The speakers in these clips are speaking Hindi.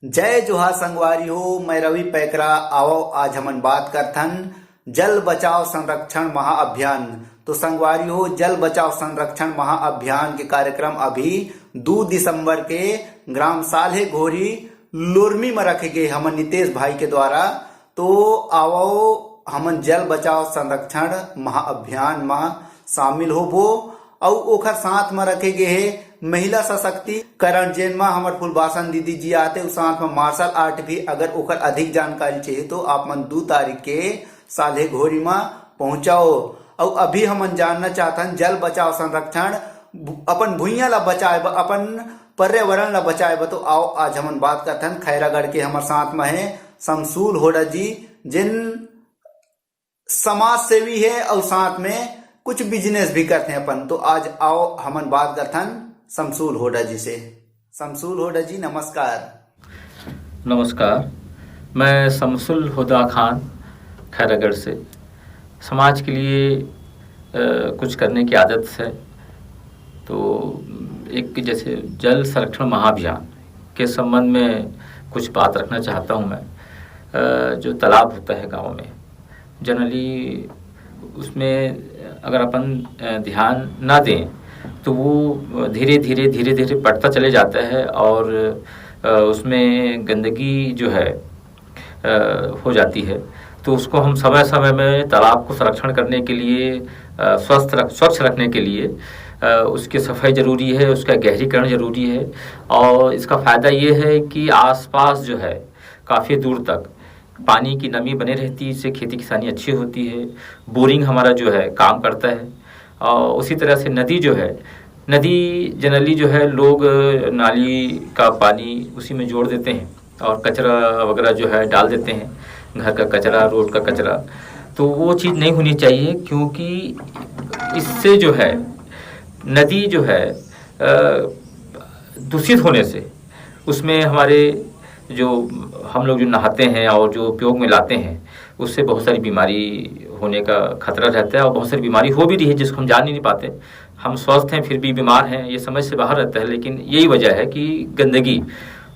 जय जोहार संगवारी हो। मैं रवि पैकरा। आओ आज हमन बात करथन जल बचाओ संरक्षण महाअभियान। तो संगवारी हो, जल बचाओ संरक्षण महाअभियान के कार्यक्रम अभी 2 दिसंबर के ग्राम साल्हे घोरी लोरमी में रखे गए हमन नितेश भाई के द्वारा। तो आओ हमन जल बचाओ संरक्षण महाअभियान में शामिल होबो। और ओखर साथ में रखे गए है महिला सशक्तिकरण, जेन में हमार फुलबासन दीदी जी आते। उस साथ में मार्शल आर्ट भी। अगर ओखर अधिक जानकारी चाहिए तो आप मन 2 तारीख के साल्हे घोरी में पहुंचाओ। और अभी हमन जानना चाहतन जल बचाओ संरक्षण अपन भुइयां ला बचाए, अपन पर्यावरण ला बचाए। तो आओ आज हमन बात करथन खैरागढ़ के हमार साथ में है शमसूल होड़ा जी, जिन समाज सेवी है और साथ में कुछ बिजनेस भी करते हैं अपन। तो आज आओ हमन बात करथन शमसूल होड़ा जी से। शमसूल होड़ा जी नमस्कार। नमस्कार, मैं शमसूल होदा खान खैरागढ़ से। समाज के लिए कुछ करने की आदत है। तो एक जैसे जल संरक्षण महाअभियान के संबंध में कुछ बात रखना चाहता हूँ मैं। जो तालाब होता है गांव में, जनरली उसमें अगर अपन ध्यान ना दें तो वो धीरे धीरे बढ़ता चले जाता है और उसमें गंदगी जो है हो जाती है। तो उसको हम समय समय में तालाब को संरक्षण करने के लिए, स्वच्छ रखने के लिए उसकी सफाई ज़रूरी है, उसका गहरीकरण ज़रूरी है। और इसका फ़ायदा ये है कि आसपास जो है काफ़ी दूर तक पानी की नमी बने रहती है, इससे खेती किसानी अच्छी होती है। बोरिंग हमारा जो है काम करता है। और उसी तरह से नदी जो है, नदी जनरली जो है लोग नाली का पानी उसी में जोड़ देते हैं और कचरा वगैरह जो है डाल देते हैं, घर का कचरा, रोड का कचरा। तो वो चीज़ नहीं होनी चाहिए, क्योंकि इससे जो है नदी जो है दूषित होने से उसमें हमारे जो हम लोग जो नहाते हैं और जो उपयोग में लाते हैं उससे बहुत सारी बीमारी होने का खतरा रहता है। और बहुत सारी बीमारी हो भी रही है जिसको हम जान ही नहीं पाते। हम स्वस्थ हैं फिर भी बीमार हैं, ये समझ से बाहर रहता है। लेकिन यही वजह है कि गंदगी।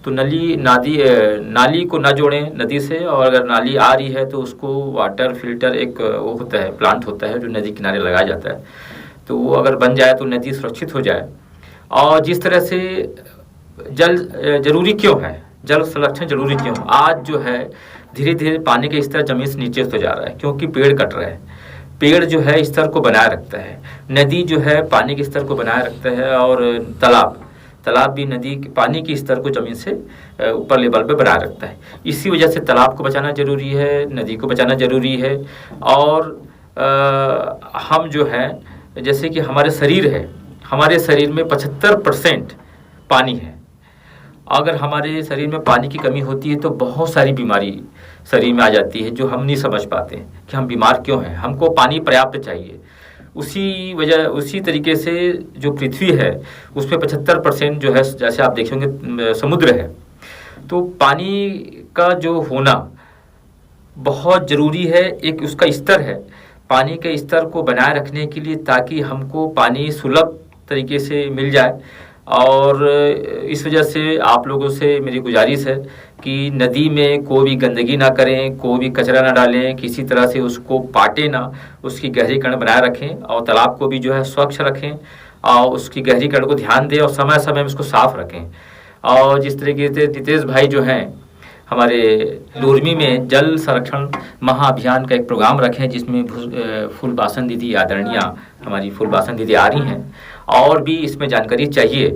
तो नाली को ना जोड़ें नदी से। और अगर नाली आ रही है तो उसको वाटर फिल्टर, एक वो होता है, प्लांट होता है जो नदी किनारे लगाया जाता है। तो वो अगर बन जाए तो नदी सुरक्षित हो जाए। और जिस तरह से जल जरूरी क्यों है, जल संरक्षण जरूरी क्यों, आज जो है धीरे धीरे पानी का स्तर जमीन से नीचे होता जा रहा है, क्योंकि पेड़ कट रहे हैं। पेड़ जो है स्तर को बनाए रखता है, नदी जो है पानी के स्तर को बनाए रखता है। और तालाब भी नदी के पानी के स्तर को जमीन से ऊपर लेवल पे बनाए रखता है। इसी वजह से तालाब को बचाना जरूरी है, नदी को बचाना जरूरी है। और हम जो है, जैसे कि हमारे शरीर है, हमारे शरीर में 75% पानी है। अगर हमारे शरीर में पानी की कमी होती है तो बहुत सारी बीमारी शरीर में आ जाती है, जो हम नहीं समझ पाते कि हम बीमार क्यों हैं। हमको पानी पर्याप्त चाहिए। उसी तरीके से जो पृथ्वी है उसमें 75% जो है, जैसे आप देखेंगे समुद्र है। तो पानी का जो होना बहुत ज़रूरी है। एक उसका स्तर है, पानी के स्तर को बनाए रखने के लिए, ताकि हमको पानी सुलभ तरीके से मिल जाए। और इस वजह से आप लोगों से मेरी गुजारिश है कि नदी में कोई भी गंदगी ना करें, कोई भी कचरा ना डालें, किसी तरह से उसको पाटे ना, उसकी गहरीकरण बनाए रखें। और तालाब को भी जो है स्वच्छ रखें और उसकी गहरीकरण को ध्यान दें और समय समय में उसको साफ रखें। और जिस तरीके से नितेश भाई जो हैं हमारे लोरमी में जल संरक्षण महाअभियान का एक प्रोग्राम रखें, जिसमें फुलबासन दीदी, आदरणीय हमारी फुलबासन दीदी आ रही हैं। और भी इसमें जानकारी चाहिए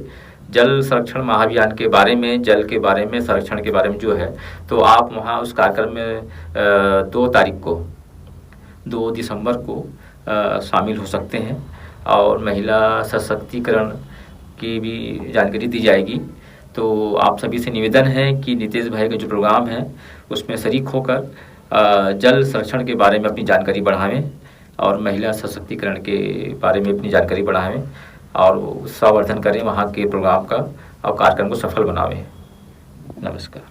जल संरक्षण महाअभियान के बारे में, जल के बारे में, संरक्षण के बारे में जो है, तो आप वहाँ उस कार्यक्रम में 2 दिसंबर को शामिल हो सकते हैं। और महिला सशक्तिकरण की भी जानकारी दी जाएगी। तो आप सभी से निवेदन है कि नितेश भाई का जो प्रोग्राम है उसमें शरीक होकर जल संरक्षण के बारे में अपनी जानकारी बढ़ावें और महिला सशक्तिकरण के बारे में अपनी जानकारी बढ़ावें और उत्साहवर्धन करें वहाँ के प्रोग्राम का और कार्यक्रम को सफल बनावें। नमस्कार।